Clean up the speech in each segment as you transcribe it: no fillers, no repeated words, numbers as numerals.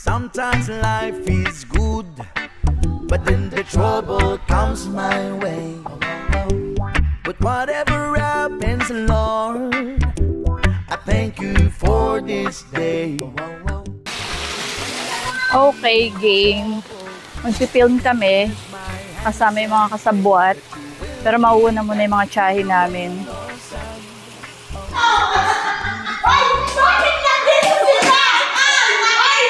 Sometimes life is good, but then the trouble comes my way. But whatever happens, Lord, I thank you for this day. Okay, game. Magpipilm kami kasama yung mga kasabwat. Pero mauuna muna yung mga tiyahin namin. Ay! Bakit nandito sila? Ay!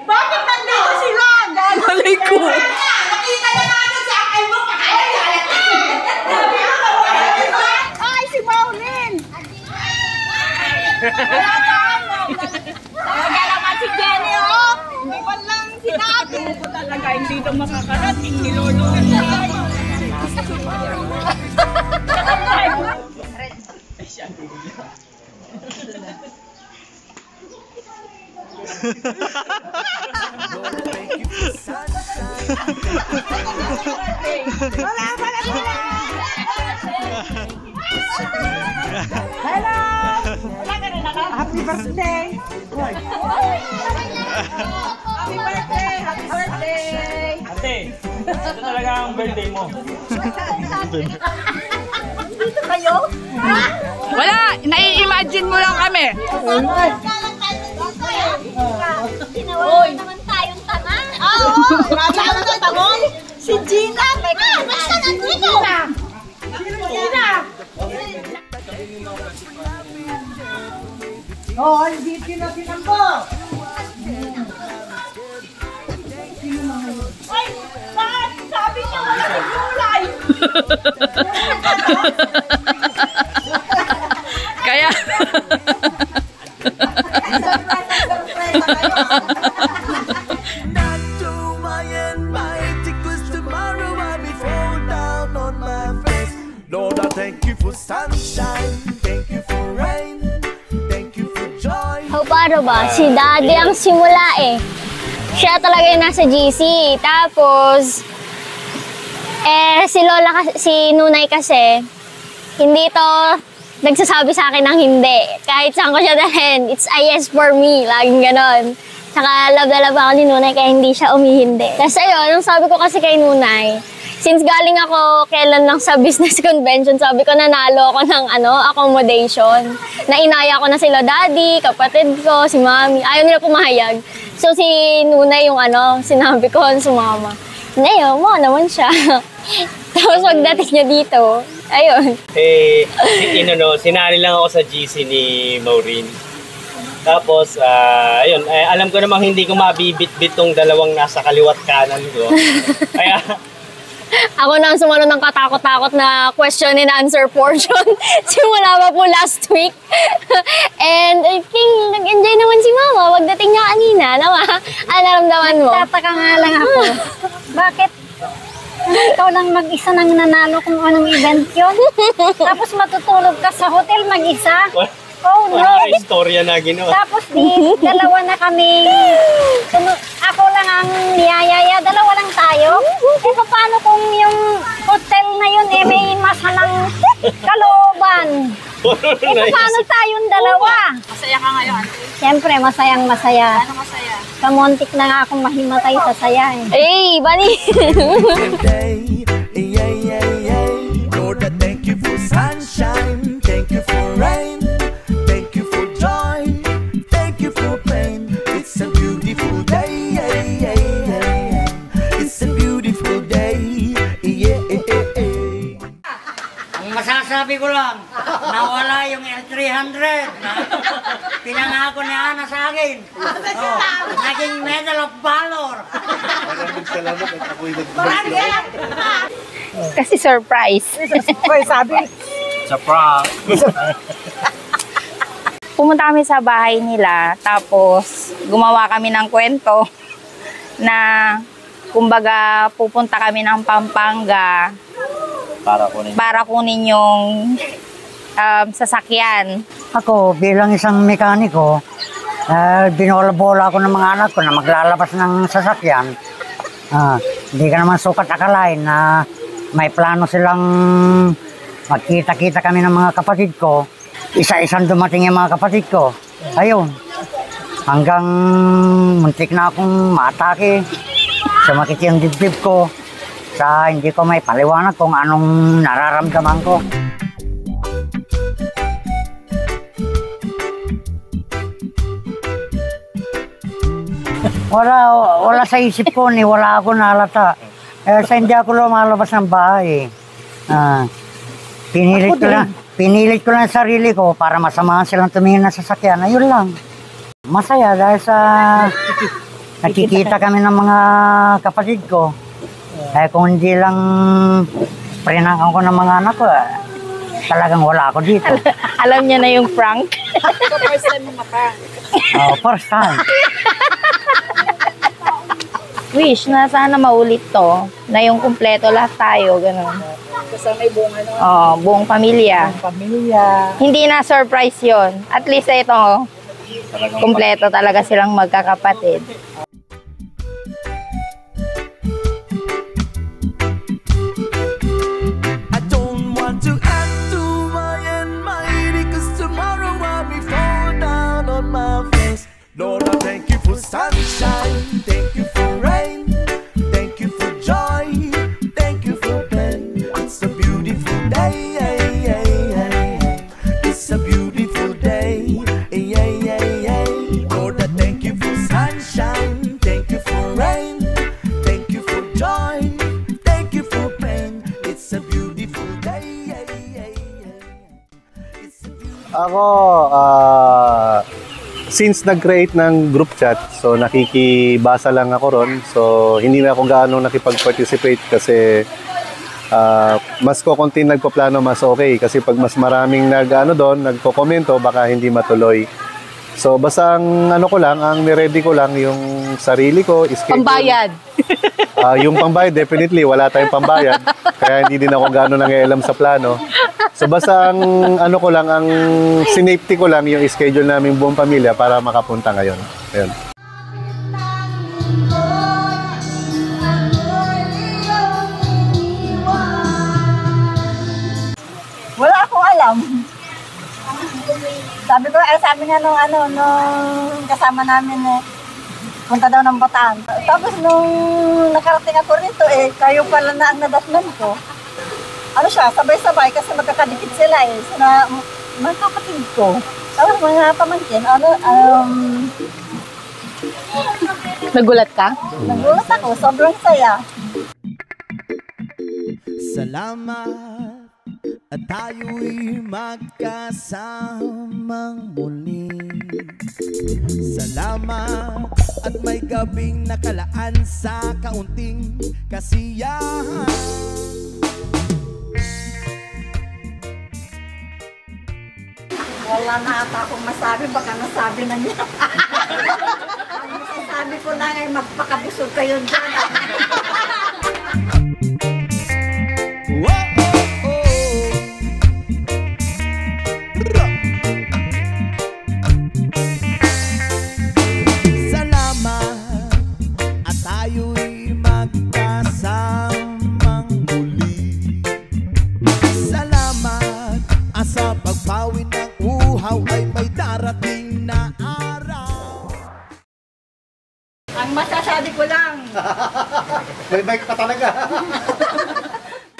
Bakit nandito sila? Malay ko! Nakita na natin sa akin mo. Ay, si Maureen! Wala ka ano. Talaga naman si Jenny, oh! Hindi man lang sinabi. Ako talaga hindi ito makakarating. Nilulungan na tayo. Hello! Happy birthday! Happy birthday! Happy birthday! Ate, ito talaga ang birthday mo. Dito kayo? Wala! Nai-imagine mo lang kami. Uy! naman tayong tanga. Oo! Grabe ka naman tangong. Si Gina! Basta nandito! Gina! Oo, hindi tinambo! Ay! Bakit? Sabi niya wala si Gulay! Kaya... Not to my end, mighty, 'cause tomorrow I will fall down on my face. Lord, I thank you for sunshine, thank you for rain, thank you for joy. O paano ba? Si Daddy ang simula eh. Siya talaga yung nasa GC. Tapos, si Lola, si Nunay kasi, hindi to nagsasabi sa akin ng hindi. Kahit saan ko siya dalhin, it's a yes for me. Laging ganon. Saka love na love ako ni Nunay kaya hindi siya umihindi. Tapos ayun, ang sabi ko kasi kay Nunay, since galing ako kailan lang sa business convention, sabi ko nanalo ako ng accommodation. Nainaya ko na sila daddy, kapatid ko, si mami. Ayaw nila pumayag. So si Nunay yung sinabi ko, sumama. Ngayon, mo naman siya. Tapos pagdating niya dito, ayun. Sinali lang ako sa GC ni Maureen. Tapos, ayun, alam ko namang hindi ko mabibit-bit tong dalawang nasa kaliwat kanan ko. Kaya, ako na ang sumalo ng katakot-takot na question and answer portion. Simula pa po last week. And I think nag-enjoy naman si Mama. Pagdating niya kanina, naramdaman mo? Tataka nga lang ako. Bakit ikaw lang mag-isa nang nanalo kung anong event yun? Tapos matutulog ka sa hotel mag-isa? Oh no! wala ka istorya na ginawa. Tapos dalawa na kami. Ako lang ang niyayaya, dalawa lang tayo. Paano kung yung hotel na yun may masalang kalooban? Paano tayong dalawa? Masaya ka ngayon. Siyempre, masayang masaya. Ano masaya? Kamontik na nga akong mahimatay sa saya eh. Hey, Bani! Lord, I thank you for sunshine, thank you for rain, thank you for joy, thank you for pain. It's a beautiful day, it's a beautiful day. Ang masasabi ko lang, nawala yung L300 na pinangako ni Ana sa akin. Oh, naging Medal of Valor. Kasi surprise. Sabi. Surprise! Pumunta kami sa bahay nila, tapos gumawa kami ng kwento na kumbaga pupunta kami ng Pampanga para kunin yung sasakyan. Ako bilang isang mekaniko, binola-bola ako ng mga anak ko na maglalabas ng sasakyan. Hindi ka naman sukat akalain na may plano silang magkita-kita kami ng mga kapatid ko. Isa-isang dumating yung mga kapatid ko. Ayun. hanggang muntik na akong maatake. Sumakit yung dibdib ko. Sa hindi ko may paliwanag kung anong nararamdaman ko. Wala sa isip ko, wala ako nalata. Sa hindi ako lumalabas ng bahay. Pinilit ko lang sarili ko para masamahan silang tumingin na sasakyan. Ayun lang. Masaya dahil sa nakikita kami ng mga kapatid ko. Kung hindi lang prinangkan ko ng mga anak ko, talagang wala ako dito. Alam niya na yung prank. So, first time mo ma-prank. First time. Wish na sana maulit to, na yung kumpleto lahat tayo, gano'n. Kasama yung buong ano. Buong pamilya. Pamilya. Hindi na surprise yon. At least ito, kumpleto talaga silang magkakapatid. I don't want to act too mighty, 'cause tomorrow I'll be fall down on my face. Lord, I thank you for sunshine, thank you for rain, thank you for joy, thank you for pain. It's a beautiful day, it's a beautiful day, Lord, I thank you for sunshine, thank you for rain, thank you for joy, thank you for pain. It's a beautiful day, it's a beautiful. Ako, since nag-create ng group chat, so nakikibasa lang ako ron. So hindi na ako gaano nakipag-participate kasi mas ko-konti nagpaplano, mas okay. Kasi pag mas maraming doon, nagko-komento, baka hindi matuloy. So basta ang ko lang, ang niready ko lang yung sarili ko, schedule. Pambayad. Yung pambayad, definitely, wala tayong pambayad. Kaya hindi din ako gaano nangialam sa plano. So basta ang ko lang, ang sinafety ko lang yung schedule namin buong pamilya para makapunta ngayon. Ayun. Wala akong alam. Sabi nga nung kasama namin punta daw ng Bataan. Tapos nung nakarating ako rito kayo pala na ang nadatnan ko. Ano siya, sabay-sabay kasi magkakadikit sila sa mga kapatid ko. Tapos mga pamangkin, Nagulat ka? nagulat ako, sobrang saya. Salamat at tayo'y magkasamang muli. Salamat at may gabing nakalaan sa kaunting kasiyahan. Wala na ata akong masabi, baka nasabi na niya. Ang masasabi ko lang ay magpakabusog kayo dyan. Salamat at tayo'y magkasamang muli. Salamat at sa pagpawin ng uhaw ay may darating na araw. Ang masasabi ko lang, May bike pa talaga.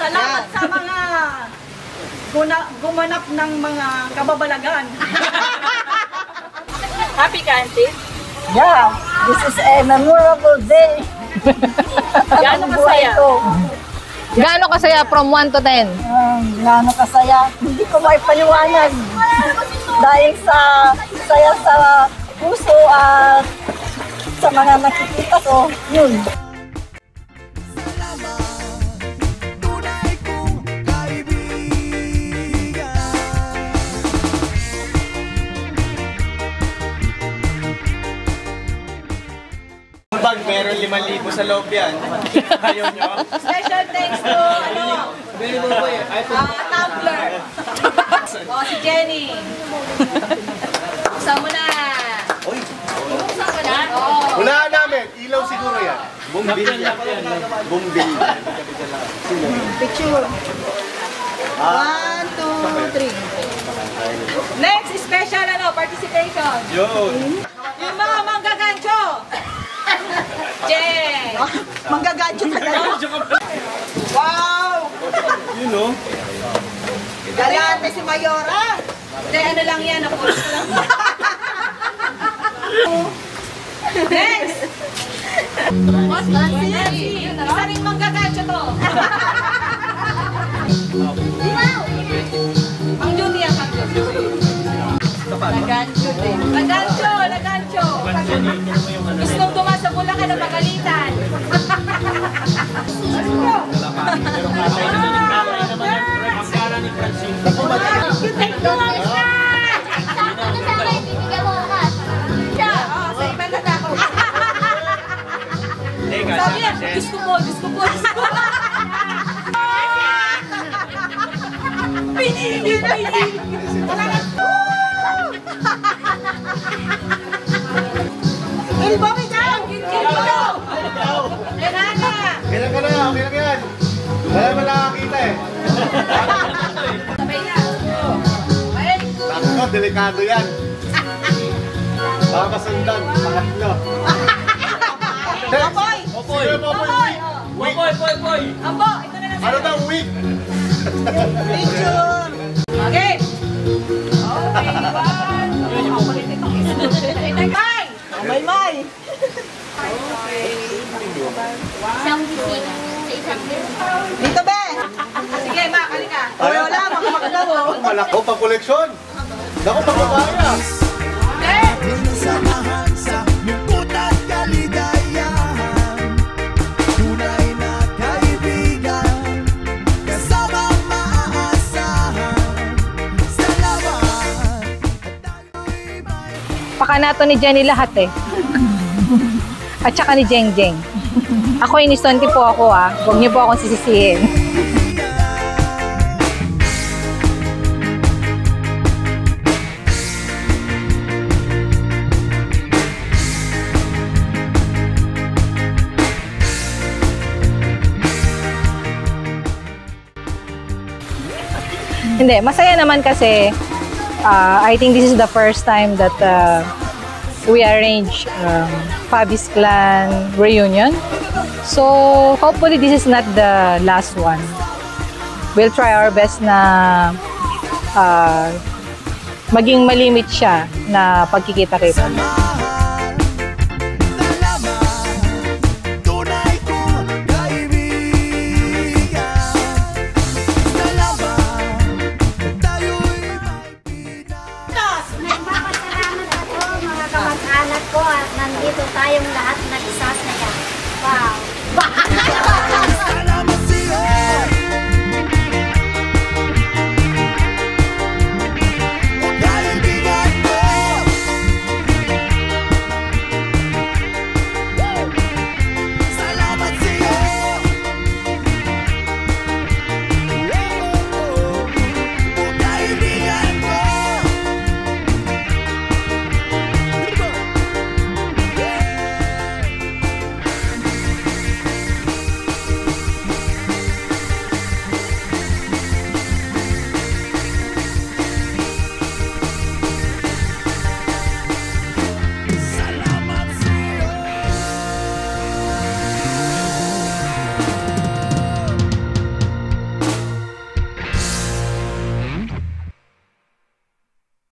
salamat sa mga gumanap ng mga kababalagan. Happy ka, auntie? Yeah, this is a memorable day. Gaano kasaya? Gaano kasaya from 1 to 10? Gaano kasaya? Hindi ko maipaliwanag. Dahil sa saya sa puso at sa mga nakikita ko, yun. Tunay kong kaibigan. Bag, meron 5,000 sa loob yan. Ayaw nyo? Special thanks to, Tumblr. Si Jenny. Buksan mo na. Buksan mo na? Oo. Unahan namin, ilaw siguro yan. Bumbil yan. Bumbil. Picture. 1, 2, 3. Next, special participation. Yun. Yung mga manggagancho. Jay! Manggagancho talaga. Wow! You know? Galante si Mayora. Hindi, ano lang yan. Napulis ko lang. Next! Boss Nancy! Isa rin manggagancho to. Ang duty yan, ang duty. Nagancho din. Nagancho! Gusto dumas sa Bulacan na pagalitan. Sabi niya, gusto mo. Pinili. Gilbo, may daw! Gilbo! Renana! Kailan ka na, okay lang yan. Wala naman nakakita eh. Sabay na. Ako, delikado yan. Baka masundan, pangatlo. Apoy! Popoy! Popoy! Ambo, ito na lang. Ano daw, week? Picture! Okay! Okay, May! May! Isang bisita sa isang bisita. Dito, be! Sige, Ma, kalika. Wala, makakagalaw. Malako, pang-koleksyon. Naku, pang-babaya. Minasamahan sa lungkot at kaligayahan. Tunay na kaibigan, kasama maaasahan. Salamat at tayo'y may Pakanato ni Jenny lahat eh. At saka ni Jeng Jeng. Ako inistonti po ako Huwag niyo po akong sisisihin. Hindi, masaya naman kasi I think this is the first time that we arrange Fabi's Clan reunion. So hopefully this is not the last one. We'll try our best na maging malimit siya na pagkikita-kita.